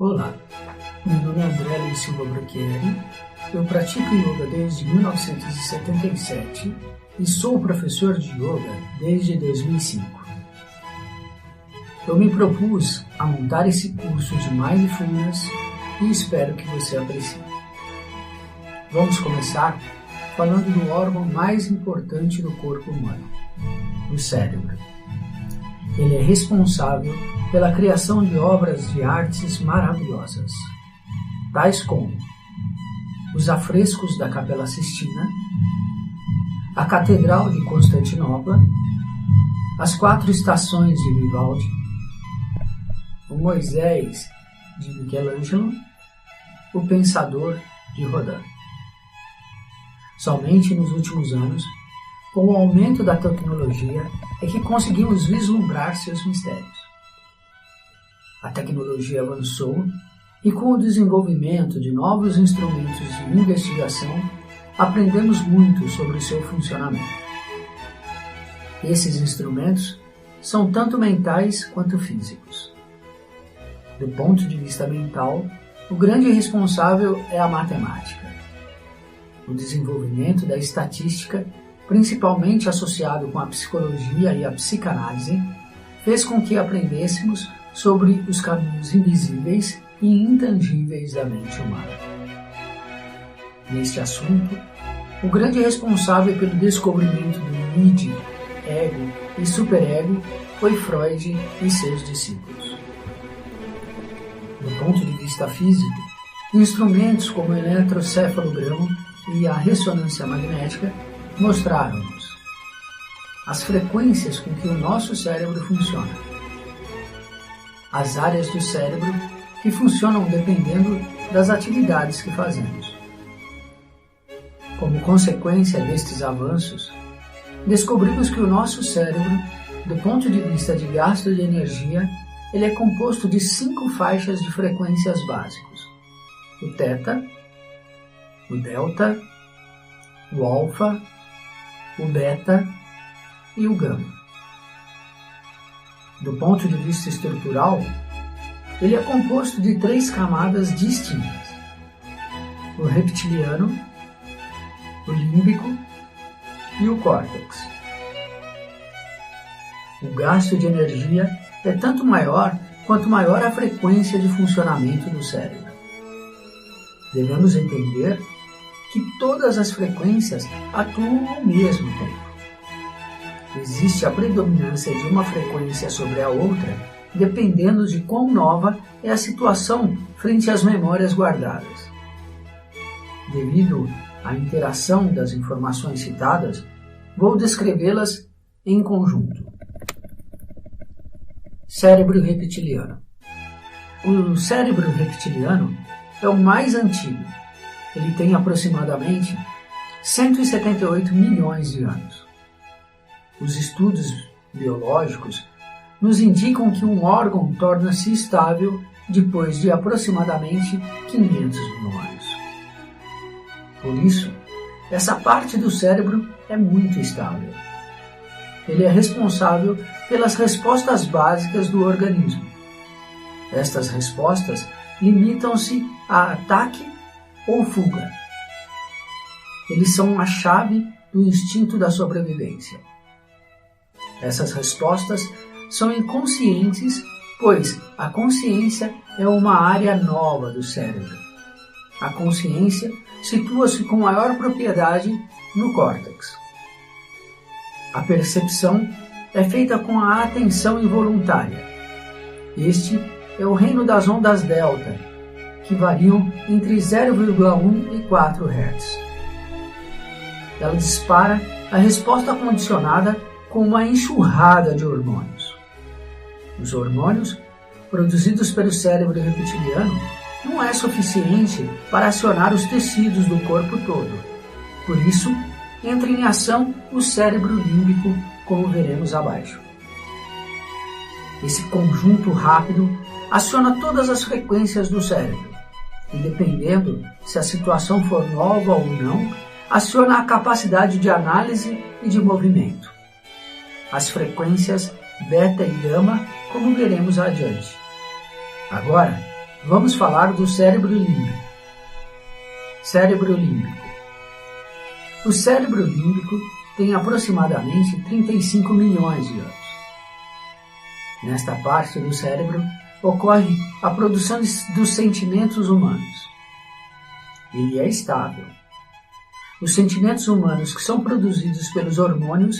Olá, meu nome é André Luiz Silva Brocchieri, eu pratico yoga desde 1977 e sou professor de yoga desde 2005. Eu me propus a montar esse curso de Mindfulness e espero que você aprecie. Vamos começar falando do órgão mais importante do corpo humano, o cérebro. Ele é responsável pela criação de obras de artes maravilhosas, tais como os afrescos da Capela Sistina, a Catedral de Constantinopla, as 4 estações de Vivaldi, o Moisés de Michelangelo, o Pensador de Rodin. Somente nos últimos anos, com o aumento da tecnologia, é que conseguimos vislumbrar seus mistérios. A tecnologia avançou e, com o desenvolvimento de novos instrumentos de investigação, aprendemos muito sobre o seu funcionamento. Esses instrumentos são tanto mentais quanto físicos. Do ponto de vista mental, o grande responsável é a matemática. O desenvolvimento da estatística, principalmente associado com a psicologia e a psicanálise, fez com que aprendêssemos sobre os caminhos invisíveis e intangíveis da mente humana. Neste assunto, o grande responsável pelo descobrimento do id, ego e superego foi Freud e seus discípulos. Do ponto de vista físico, instrumentos como o eletrocefalograma e a ressonância magnética mostraram-nos as frequências com que o nosso cérebro funciona, as áreas do cérebro que funcionam dependendo das atividades que fazemos. Como consequência destes avanços, descobrimos que o nosso cérebro, do ponto de vista de gasto de energia, ele é composto de 5 faixas de frequências básicos: o θ, o delta, o alfa, o beta e o gama. Do ponto de vista estrutural, ele é composto de 3 camadas distintas: o reptiliano, o límbico e o córtex. O gasto de energia é tanto maior quanto maior a frequência de funcionamento do cérebro. Devemos entender que todas as frequências atuam ao mesmo tempo. Existe a predominância de uma frequência sobre a outra, dependendo de quão nova é a situação frente às memórias guardadas. Devido à interação das informações citadas, vou descrevê-las em conjunto. Cérebro reptiliano. O cérebro reptiliano é o mais antigo. Ele tem aproximadamente 178 milhões de anos. Os estudos biológicos nos indicam que um órgão torna-se estável depois de aproximadamente 500 mil anos. Por isso, essa parte do cérebro é muito estável. Ele é responsável pelas respostas básicas do organismo. Estas respostas limitam-se a ataque ou fuga. Eles são a chave do instinto da sobrevivência. Essas respostas são inconscientes, pois a consciência é uma área nova do cérebro. A consciência situa-se com maior propriedade no córtex. A percepção é feita com a atenção involuntária. Este é o reino das ondas delta, que variam entre 0,1 e 4 Hz. Ela dispara a resposta condicionada com uma enxurrada de hormônios. Os hormônios, produzidos pelo cérebro reptiliano, não é suficiente para acionar os tecidos do corpo todo. Por isso, entra em ação o cérebro límbico, como veremos abaixo. Esse conjunto rápido aciona todas as frequências do cérebro e, dependendo se a situação for nova ou não, aciona a capacidade de análise e de movimento. As frequências beta e gama, como veremos adiante. Agora, vamos falar do cérebro límbico. Cérebro límbico. O cérebro límbico tem aproximadamente 35 milhões de anos. Nesta parte do cérebro ocorre a produção dos sentimentos humanos. Ele é estável. Os sentimentos humanos que são produzidos pelos hormônios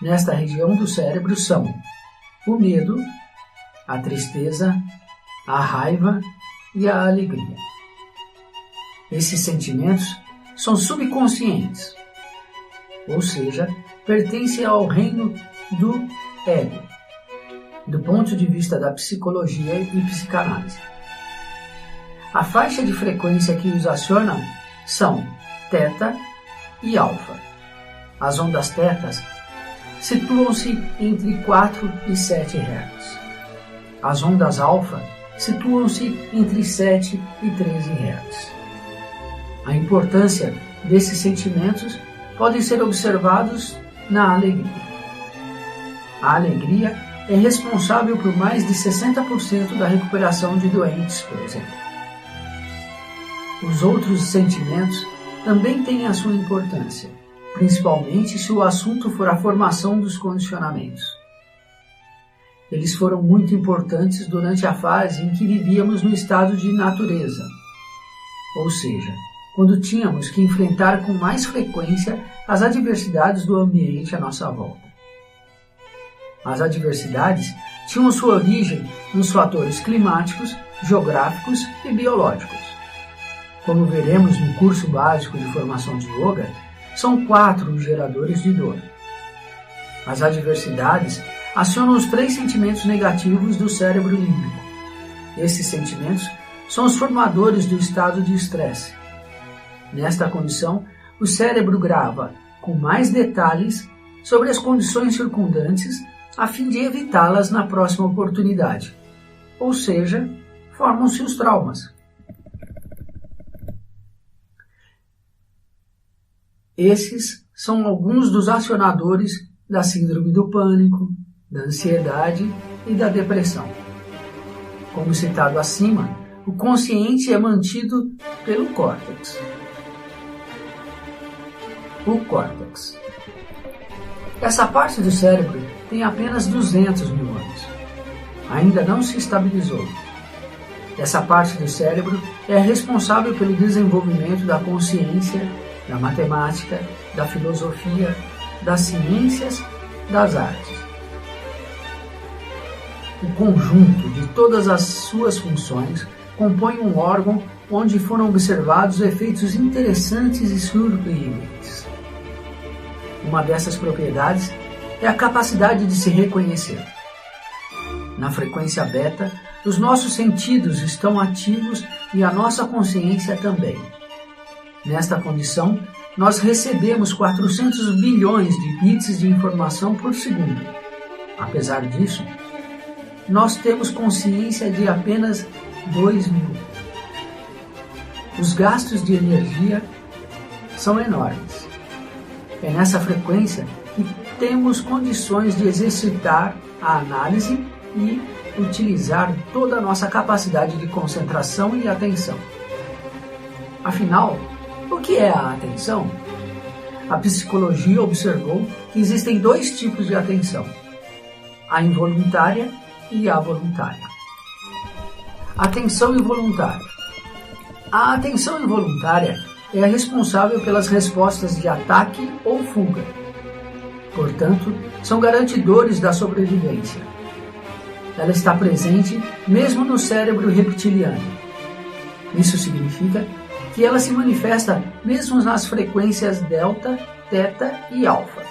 nesta região do cérebro são o medo, a tristeza, a raiva e a alegria. Esses sentimentos são subconscientes, ou seja, pertencem ao reino do ego, do ponto de vista da psicologia e psicanálise. A faixa de frequência que os aciona são teta e alfa. As ondas tetas situam-se entre 4 e 7 Hz. As ondas alfa situam-se entre 7 e 13 Hz. A importância desses sentimentos podem ser observados na alegria. A alegria é responsável por mais de 60% da recuperação de doentes, por exemplo. Os outros sentimentos também têm a sua importância, principalmente se o assunto for a formação dos condicionamentos. Eles foram muito importantes durante a fase em que vivíamos no estado de natureza, ou seja, quando tínhamos que enfrentar com mais frequência as adversidades do ambiente à nossa volta. As adversidades tinham sua origem nos fatores climáticos, geográficos e biológicos. Como veremos no curso básico de formação de yoga, são 4 os geradores de dor. As adversidades acionam os 3 sentimentos negativos do cérebro límbico. Esses sentimentos são os formadores do estado de estresse. Nesta condição, o cérebro grava com mais detalhes sobre as condições circundantes a fim de evitá-las na próxima oportunidade. Ou seja, formam-se os traumas. Esses são alguns dos acionadores da síndrome do pânico, da ansiedade e da depressão. Como citado acima, o consciente é mantido pelo córtex. O córtex. Essa parte do cérebro tem apenas 200 mil anos. Ainda não se estabilizou. Essa parte do cérebro é responsável pelo desenvolvimento da consciência, da matemática, da filosofia, das ciências, das artes. O conjunto de todas as suas funções compõe um órgão onde foram observados efeitos interessantes e surpreendentes. Uma dessas propriedades é a capacidade de se reconhecer. Na frequência beta, os nossos sentidos estão ativos e a nossa consciência também. Nesta condição, nós recebemos 400 bilhões de bits de informação por segundo. Apesar disso, nós temos consciência de apenas 2.000. Os gastos de energia são enormes. É nessa frequência que temos condições de exercitar a análise e utilizar toda a nossa capacidade de concentração e atenção. Afinal, o que é a atenção? A psicologia observou que existem 2 tipos de atenção: a involuntária e a voluntária. Atenção involuntária. A atenção involuntária é a responsável pelas respostas de ataque ou fuga. Portanto, são garantidores da sobrevivência. Ela está presente mesmo no cérebro reptiliano. Isso significa que ela se manifesta mesmo nas frequências delta, teta e alfa.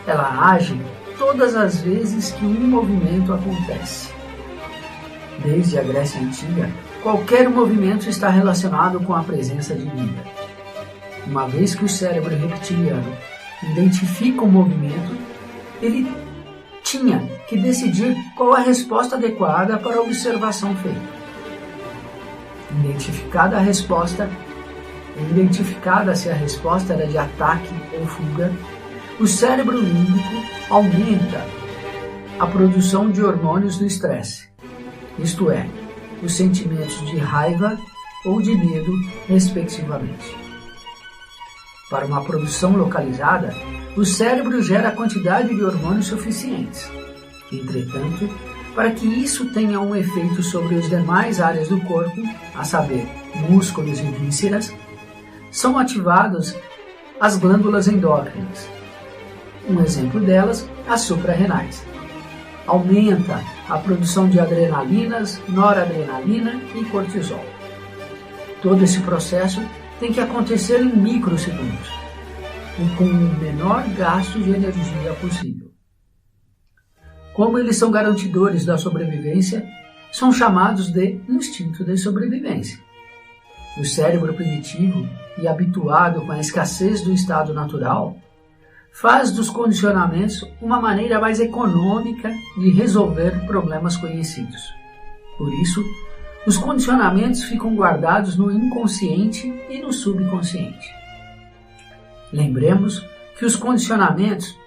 Ela age todas as vezes que um movimento acontece. Desde a Grécia Antiga, qualquer movimento está relacionado com a presença de vida. Uma vez que o cérebro reptiliano identifica um movimento, ele tinha que decidir qual a resposta adequada para a observação feita. Identificada se a resposta era de ataque ou fuga, o cérebro límbico aumenta a produção de hormônios do estresse, isto é, os sentimentos de raiva ou de medo, respectivamente. Para uma produção localizada, o cérebro gera a quantidade de hormônios suficientes. Entretanto, para que isso tenha um efeito sobre as demais áreas do corpo, a saber, músculos e vísceras, são ativadas as glândulas endócrinas. Um exemplo delas, as suprarrenais. Aumenta a produção de adrenalinas, noradrenalina e cortisol. Todo esse processo tem que acontecer em microsegundos e com o menor gasto de energia possível. Como eles são garantidores da sobrevivência, são chamados de instinto de sobrevivência. O cérebro primitivo e habituado com a escassez do estado natural, faz dos condicionamentos uma maneira mais econômica de resolver problemas conhecidos. Por isso, os condicionamentos ficam guardados no inconsciente e no subconsciente. Lembremos que os condicionamentos,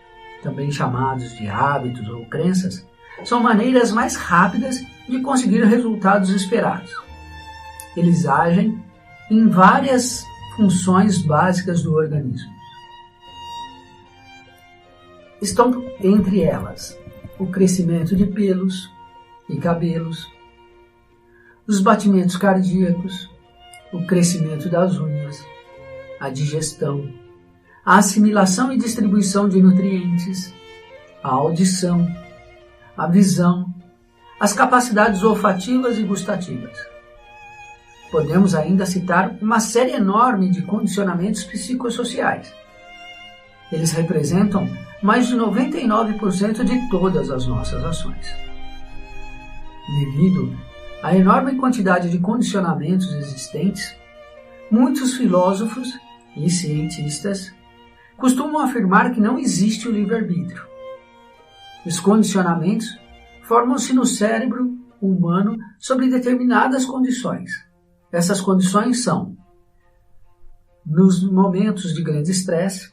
também chamados de hábitos ou crenças, são maneiras mais rápidas de conseguir resultados esperados. Eles agem em várias funções básicas do organismo. Estão entre elas o crescimento de pelos e cabelos, os batimentos cardíacos, o crescimento das unhas, a digestão, a assimilação e distribuição de nutrientes, a audição, a visão, as capacidades olfativas e gustativas. Podemos ainda citar uma série enorme de condicionamentos psicossociais. Eles representam mais de 99% de todas as nossas ações. Devido à enorme quantidade de condicionamentos existentes, muitos filósofos e cientistas costumam afirmar que não existe o livre-arbítrio. Os condicionamentos formam-se no cérebro humano sob determinadas condições. Essas condições são nos momentos de grande estresse,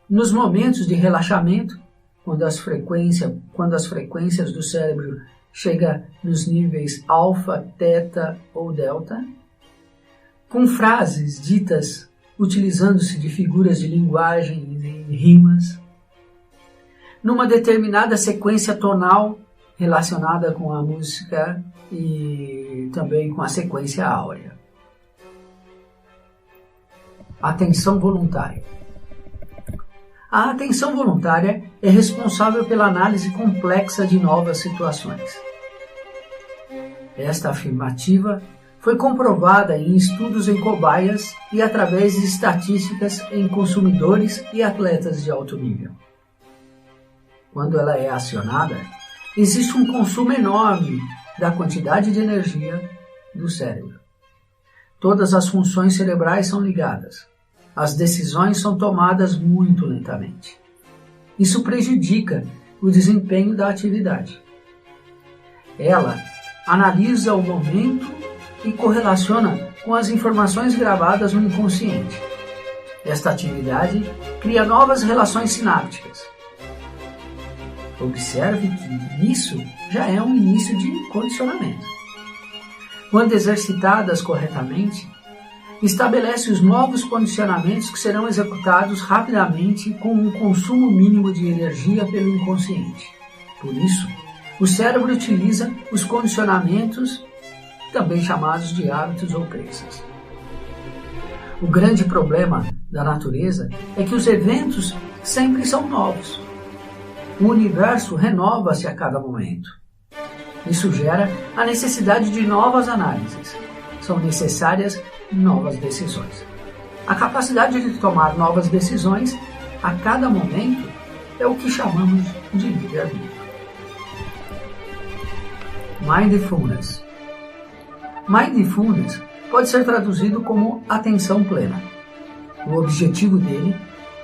nos momentos de relaxamento, quando as frequências do cérebro chegam nos níveis alfa, teta ou delta, com frases ditas utilizando-se de figuras de linguagem e rimas, numa determinada sequência tonal relacionada com a música e também com a sequência áurea. Atenção voluntária. A atenção voluntária é responsável pela análise complexa de novas situações. Esta afirmativa foi comprovada em estudos em cobaias e através de estatísticas em consumidores e atletas de alto nível. Quando ela é acionada, existe um consumo enorme da quantidade de energia do cérebro. Todas as funções cerebrais são ligadas. As decisões são tomadas muito lentamente. Isso prejudica o desempenho da atividade. Ela analisa o momento e correlaciona com as informações gravadas no inconsciente. Esta atividade cria novas relações sinápticas. Observe que isso já é um início de condicionamento. Quando exercitadas corretamente, estabelece os novos condicionamentos que serão executados rapidamente com um consumo mínimo de energia pelo inconsciente. Por isso, o cérebro utiliza os condicionamentos, também chamados de hábitos ou crenças. O grande problema da natureza é que os eventos sempre são novos. O universo renova-se a cada momento. Isso gera a necessidade de novas análises. São necessárias novas decisões. A capacidade de tomar novas decisões a cada momento é o que chamamos de livre-arbítrio. Mindfulness. Mindfulness pode ser traduzido como atenção plena. O objetivo dele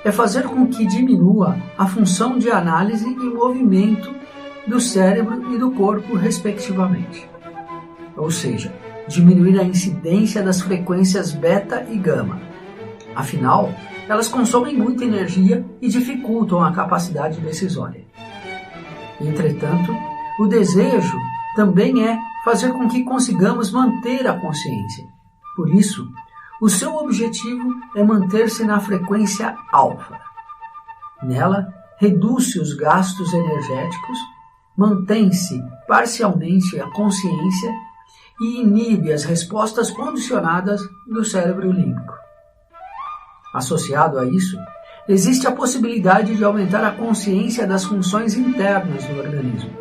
é fazer com que diminua a função de análise e movimento do cérebro e do corpo, respectivamente. Ou seja, diminuir a incidência das frequências beta e gama. Afinal, elas consomem muita energia e dificultam a capacidade decisória. Entretanto, o desejo também é fazer com que consigamos manter a consciência. Por isso, o seu objetivo é manter-se na frequência alfa. Nela, reduz-se os gastos energéticos, mantém-se parcialmente a consciência e inibe as respostas condicionadas do cérebro límbico. Associado a isso, existe a possibilidade de aumentar a consciência das funções internas do organismo,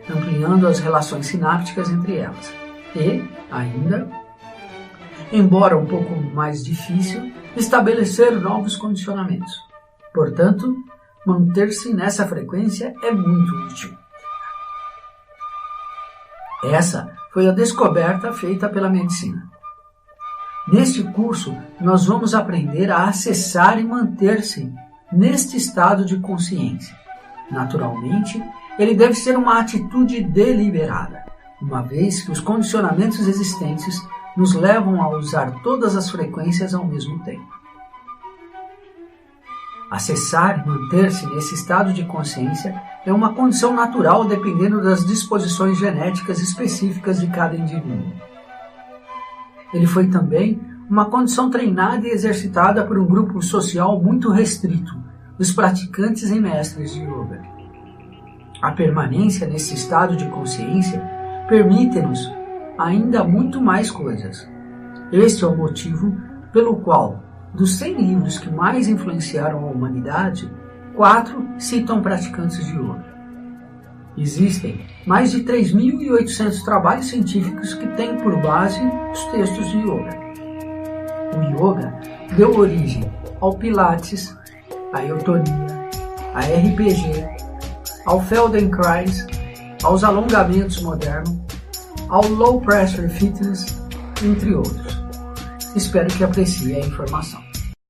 ampliando as relações sinápticas entre elas. E, ainda, embora um pouco mais difícil, estabelecer novos condicionamentos. Portanto, manter-se nessa frequência é muito útil. Essa foi a descoberta feita pela medicina. Neste curso, nós vamos aprender a acessar e manter-se neste estado de consciência. Naturalmente, ele deve ser uma atitude deliberada, uma vez que os condicionamentos existentes nos levam a usar todas as frequências ao mesmo tempo. Acessar e manter-se nesse estado de consciência é uma condição natural dependendo das disposições genéticas específicas de cada indivíduo. Ele foi também uma condição treinada e exercitada por um grupo social muito restrito, os praticantes e mestres de yoga. A permanência nesse estado de consciência permite-nos ainda muito mais coisas. Este é o motivo pelo qual, dos 100 livros que mais influenciaram a humanidade, 4 citam praticantes de yoga. Existem mais de 3.800 trabalhos científicos que têm por base os textos de yoga. O yoga deu origem ao Pilates, à eutonia, à RPG, ao Feldenkrais, aos alongamentos modernos, ao Low Pressure Fitness, entre outros. Espero que aprecie a informação.